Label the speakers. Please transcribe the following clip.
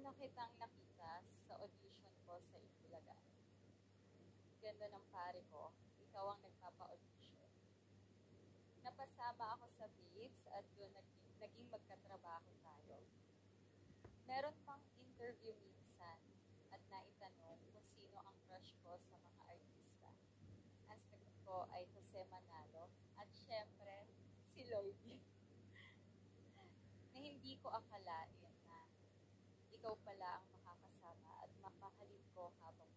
Speaker 1: na kitang nakita sa audition ko sa Itbulaga. Ganda ng pare ko, ikaw ang nagpapa-audition. Napasama ako sa Babes at doon naging magkatrabaho tayo. Meron pang interview minsan at naitanong kung sino ang crush ko sa mga artista. Ang sagot ko ay Jose Manalo at syempre si Lloydie. Na hindi ko akalain na ikaw pala ang makakasama at mamahalin ko habang